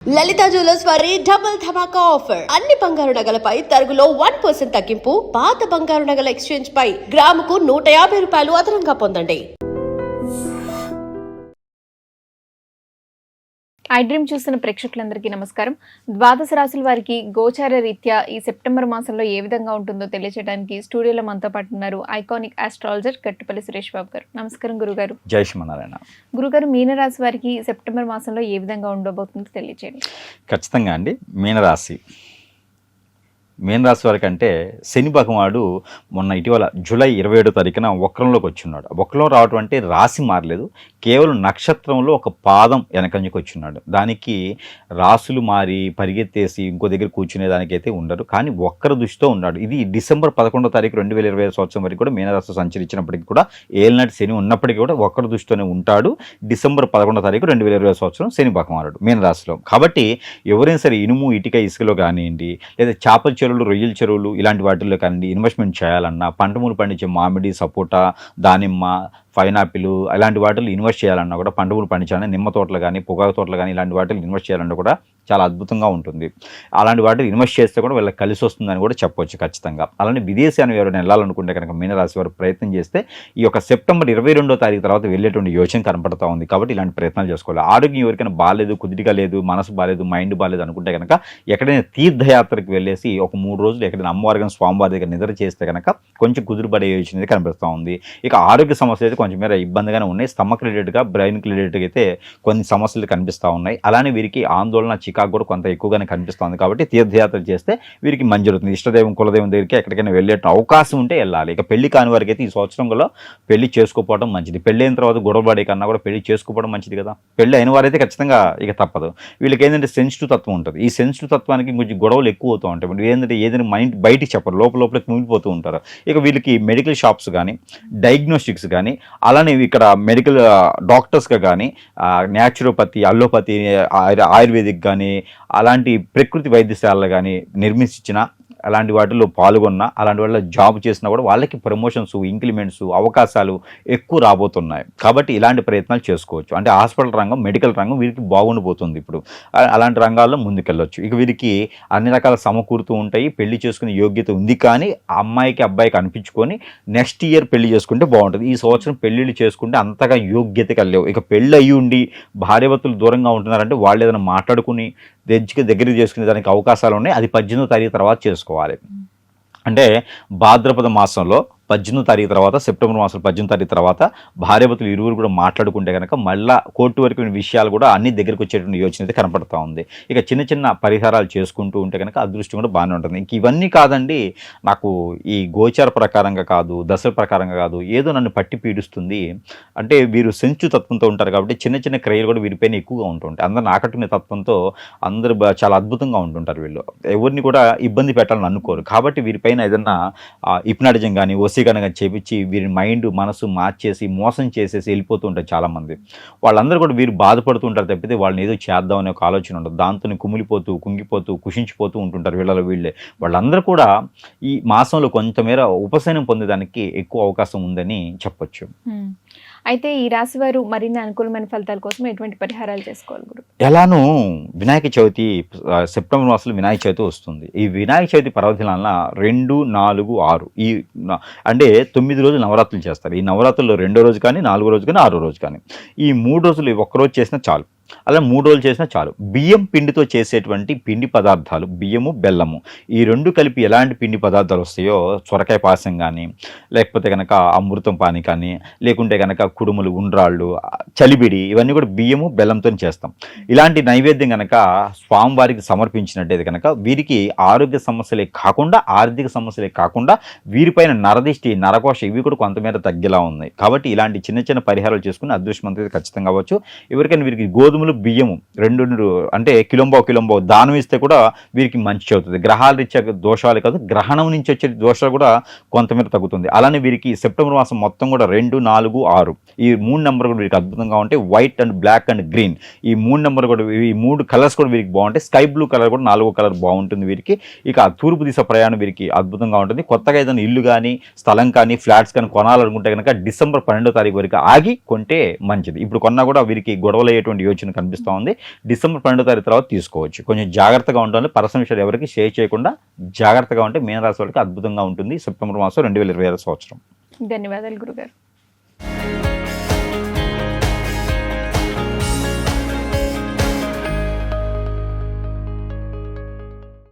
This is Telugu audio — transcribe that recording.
లలిత జ్యువెలర్స్ వారి డబుల్ ధమాకా ఆఫర్. అన్ని బంగారు నగలపై తరుగులో 1% తగ్గింపు. పాత బంగారు నగల ఎక్స్చేంజ్ పై గ్రాముకు 150 రూపాయలు అదనంగా పొందండి. ఐ డ్రీమ్ చూస్తున్న ప్రేక్షకులందరికీ నమస్కారం. ద్వాదశ రాశుల వారికి గోచార రీత్యా ఈ సెప్టెంబర్ మాసంలో ఏ విధంగా ఉంటుందో తెలియజేయడానికి స్టూడియోలో మనతో పాటు ఉన్నారు ఐకానిక్ ఆస్ట్రాలజర్ గట్టుపల్లి సురేష్ బాబు గారు. నమస్కారం గురుగారు. జై శ్రీమన్నారాయణ. గురుగారు, మీనరాశి వారికి సెప్టెంబర్ మాసంలో ఏ విధంగా ఉండబోతుందో తెలియజేయండి. ఖచ్చితంగా అండి. మీనరాశి వారికి అంటే శని భగవానుడు మొన్న ఇటీవల జూలై 27వ తారీఖున వక్రంలోకి వచ్చున్నాడు. వక్రం రావటం అంటే రాశి మారలేదు, కేవలం నక్షత్రంలో ఒక పాదం వెనకంజకి వచ్చున్నాడు. దానికి రాసులు మారి పరిగెత్తేసి ఇంకో దగ్గర కూర్చునే దానికైతే ఉండరు, కానీ వక్ర దృష్టితో ఉన్నాడు. ఇది డిసెంబర్ 11వ తారీఖు 2020 సంవత్సరం వరకు కూడా మీనరాశి సంచరించినప్పటికీ కూడా ఏలినాటి శని ఉన్నప్పటికీ కూడా వక్ర దృష్టితోనే ఉంటాడు. డిసెంబర్ 11వ తారీఖు 2020 సంవత్సరం శని భగవానుడు మీనరాశిలో. కాబట్టి ఎవరైనా సరే ఇనుము ఇటుక ఇసుకలో కానివ్వండి, లేదా చేపల చెరువులు రొయ్యల చెరువులు ఇలాంటి వాటిల్లో కానివ్వండి ఇన్వెస్ట్మెంట్ చేయాలన్నా, పంటమూలు పండించే మామిడి, సపోటా, దానిమ్మ, పైనాపిల్ ఇలాంటి వాటిల్లో ఇన్వెస్ట్ చేయాలన్నా కూడా, పంటమూలు పండించాలన్నా, నిమ్మ తోటలు కానీ పొగాకు తోటలు కానీ ఇలాంటి వాటిల్లో ఇన్వెస్ట్ చేయాలన్నా కూడా చాలా అద్భుతంగా ఉంటుంది. అలాంటి వాటిని ఇన్వెస్ట్ చేస్తే కూడా వీళ్ళకి కలిసి వస్తుందని కూడా చెప్పవచ్చు ఖచ్చితంగా. అలానే విదేశాన్ని ఎవరైనా వెళ్ళాలనుకుంటే కనుక మీనరాశి వారు ప్రయత్నం చేస్తే ఈ యొక్క సెప్టెంబర్ 22వ తారీఖు తర్వాత వెళ్ళేటువంటి యోచన కనపడతా ఉంది. కాబట్టి ఇలాంటి ప్రయత్నాలు చేసుకోవాలి. ఆరోగ్యం ఎవరికైనా బాగాలేదు, కుదిరిగా లేదు, మనసు బాగాలేదు, మైండ్ బాగాలేదు అనుకుంటే కనుక ఎక్కడైనా తీర్థయాత్రకు వెళ్ళేసి ఒక 3 రోజులు ఎక్కడైనా అమ్మవారి కానీ స్వామివారి దగ్గర నిద్ర చేస్తే కనుక కొంచెం కుదురుపడే యోచన అనేది కనిపిస్తూ ఉంది. ఇక ఆరోగ్య సమస్యలు అయితే కొంచెం మేర ఇబ్బందిగానే ఉన్నాయి. స్టమక్ రిలేటెడ్గా, బ్రెయిన్ రిలేటెడ్గా అయితే కొన్ని సమస్యలు కనిపిస్తూ ఉన్నాయి. అలానే వీరికి ఆందోళన చికాకు కూడా కొంత ఎక్కువగానే కనిపిస్తుంది. కాబట్టి తీర్థయాత్ర చేస్తే వీరికి మంచి జరుగుతుంది. ఇష్టదైవం కులదైవం దగ్గరికి ఎక్కడికైనా వెళ్ళే అవకాశం ఉంటే వెళ్ళాలి. ఇక పెళ్లి కాని వారికి అయితే ఈ సంవత్సరంలో పెళ్లి చేసుకోవడం మంచిది. పెళ్లి అయిన తర్వాత గొడవపడే కన్నా కూడా పెళ్లి చేసుకోవడం మంచిది కదా. పెళ్లి అయిన వారైతే ఖచ్చితంగా ఇక తప్పదు. వీళ్ళకి ఏంటంటే సెన్సిటివ్ తత్వం ఉంటుంది. ఈ సెన్సిటివ్ తత్వానికి కొంచెం గొడవలు ఎక్కువ అవుతూ ఉంటాయి. ఏంటంటే ఏదైనా మైండ్ బయటికి చెప్పరు, లోపలికి మునిగిపోతూ ఉంటారు. ఇక వీళ్ళకి మెడికల్ షాప్స్ కానీ, డయాగ్నోస్టిక్స్ కానీ, అలానే ఇక్కడ మెడికల్ డాక్టర్స్గా కానీ, న్యాచురోపతి, అల్లోపతి, ఆయుర్వేదిక్ కానీ అలాంటి ప్రకృతి వైద్యశాలలు కానీ నిర్మించిన అలాంటి వాటిల్లో పాల్గొన్న, అలాంటి వాళ్ళ జాబ్ చేసినా కూడా వాళ్ళకి ప్రమోషన్స్, ఇంక్రిమెంట్స్, అవకాశాలు ఎక్కువ రాబోతున్నాయి. కాబట్టి ఇలాంటి ప్రయత్నాలు చేసుకోవచ్చు. అంటే హాస్పిటల్ రంగం, మెడికల్ రంగం వీరికి బాగుండిపోతుంది. ఇప్పుడు అలాంటి రంగాల్లో ముందుకెళ్ళొచ్చు. ఇక వీరికి అన్ని రకాల సమకూరుతూ ఉంటాయి. పెళ్లి చేసుకునే యోగ్యత ఉంది, కానీ అమ్మాయికి అబ్బాయికి అనిపించుకొని నెక్స్ట్ ఇయర్ పెళ్లి చేసుకుంటే బాగుంటుంది. ఈ సంవత్సరం పెళ్లిళ్ళు చేసుకుంటే అంతగా యోగ్యత కలిగవు. ఇక పెళ్ళి అయ్యి ఉండి భార్యాభర్తలు దూరంగా ఉంటున్నారంటే వాళ్ళు ఏదైనా మాట్లాడుకుని దగ్గర చేసుకునే దానికి అవకాశాలు ఉన్నాయి. అది 18వ తారీఖు తర్వాత చేసుకోవాలి. అంటే భాద్రపద మాసంలో 18వ తారీఖు తర్వాత, సెప్టెంబర్ మాసంలో 18వ తారీఖు తర్వాత భార్యాభర్తలు ఇరువురు కూడా మాట్లాడుకుంటే కనుక మళ్ళీ కోర్టు వరకు విషయాలు కూడా అన్ని దగ్గరికి వచ్చేటువంటి యోచన అయితే కనపడతా ఉంది. ఇక చిన్న చిన్న పరిహారాలు చేసుకుంటూ ఉంటే కనుక అదృష్టం కూడా బాగానే ఉంటుంది. ఇంక ఇవన్నీ కాదండి, నాకు ఈ గోచార ప్రకారంగా కాదు, దశల ప్రకారంగా కాదు, ఏదో నన్ను పట్టి పీడిస్తుంది అంటే వీరు సెన్సిటివ్ తత్వంతో ఉంటారు. కాబట్టి చిన్న చిన్న క్రియలు కూడా వీరిపైన ఎక్కువగా ఉంటుంటాయి. అందరిని ఆకట్టుకునే తత్వంతో అందరూ చాలా అద్భుతంగా ఉంటుంటారు. వీళ్ళు ఎవరిని కూడా ఇబ్బంది పెట్టాలని అనుకోరు. కాబట్టి వీరిపైన ఏదన్నా హిప్నాటిజం కానీ, వశీకరణ చేపించి వీరి మైండ్, మనసు మార్చేసి మోసం చేసేసి వెళ్ళిపోతూ ఉంటారు చాలామంది. వాళ్ళందరూ కూడా వీరు బాధపడుతుంటారు తప్పితే వాళ్ళని ఏదో చేద్దామనే ఒక ఆలోచన ఉండదు. దాంతో కుమిలిపోతూ, కుంగిపోతూ, కుషించిపోతూ ఉంటుంటారు వీళ్ళే. వాళ్ళందరూ కూడా ఈ మాసంలో కొంతమేర ఉపశమనం పొందేదానికి ఎక్కువ అవకాశం ఉందని చెప్పొచ్చు. అయితే ఈ రాశి వారు మరిన్ని అనుకూలమైన ఫలితాల కోసం ఎటువంటి పరిహారాలు చేసుకోవాలి గురు? ఎలానూ వినాయక చవితి సెప్టెంబర్ మాసంలో వినాయక చవితి వస్తుంది. ఈ వినాయక చవితి పర్వదినాలన 2, 4, 6 ఈ అంటే 9 రోజులు నవరాత్రులు చేస్తారు. ఈ నవరాత్రుల్లో 2వ రోజు కానీ, 4వ రోజు కానీ, 6వ రోజు కానీ, ఈ 3 రోజులు ఒక్కరోజు చేసినా చాలు. అలా 3 రోజులు చేసినా చాలు. బియ్యం పిండితో చేసేటువంటి పిండి పదార్థాలు, బియ్యము, బెల్లము ఈ 2 కలిపి ఎలాంటి పిండి పదార్థాలు వస్తాయో, సొరకాయ పాయసం కానీ, లేకపోతే కనుక అమృతం పాని కానీ, లేకుంటే కనుక కుడుములు, ఉండ్రాళ్ళు, చలిబిడి ఇవన్నీ కూడా బియ్యము, బెల్లంతో చేస్తాం. ఇలాంటి నైవేద్యం కనుక స్వామివారికి సమర్పించినట్టయితే కనుక వీరికి ఆరోగ్య సమస్యలే కాకుండా, ఆర్థిక సమస్యలే కాకుండా వీరిపైన నరదిష్టి, నరకోశ ఇవి కూడా కొంతమేర తగ్గేలా ఉన్నాయి. కాబట్టి ఇలాంటి చిన్న చిన్న పరిహారాలు చేసుకుని అదృష్టవంతులు ఖచ్చితంగా అవ్వచ్చు. ఎవరికైనా వీరికి గోధుమలు, బియ్యము 2 అంటే కిలోంబో దానం ఇస్తే కూడా వీరికి మంచి అవుతుంది. గ్రహాల రీత్యా దోషాలు కాదు, గ్రహణం నుంచి వచ్చే దోషాలు కూడా కొంతమేర తగ్గుతుంది. అలానే వీరికి సెప్టెంబర్ మాసం మొత్తం కూడా 2, 4, 6 ఈ 3 నెంబర్ కూడా వీరికి అద్భుతంగా ఉంటాయి. White and black and green ఈ 3 నెంబర్ కూడా, ఈ 3 కలర్స్ కూడా వీరికి బాగుంటాయి. స్కై బ్లూ కలర్ కూడా 4వ కలర్ బాగుంటుంది వీరికి. ఇక తూర్పు దిశ ప్రయాణం వీరికి అద్భుతంగా ఉంటుంది. కొత్తగా ఏదైనా ఇల్లు కానీ, స్థలం కానీ, ఫ్లాట్స్ కానీ కొనాలనుకుంటే కనుక డిసెంబర్ 12వ తారీఖు వరకు ఆగి కొంటే మంచిది. ఇప్పుడు కొన్నా కూడా వీరికి గొడవలు అయ్యేటువంటి యోచన సూచన కనిపిస్తూ ఉంది. డిసెంబర్ 12వ తారీఖు తర్వాత తీసుకోవచ్చు. కొంచెం జాగ్రత్తగా ఉండాలి. పర్సనల్ విషయాలు ఎవరికి షేర్ చేయకుండా జాగ్రత్తగా ఉంటే మీనరాశి వాళ్ళకి అద్భుతంగా ఉంటుంది సెప్టెంబర్ మాసం 2026 సంవత్సరం. ధన్యవాదాలు గురుగారు.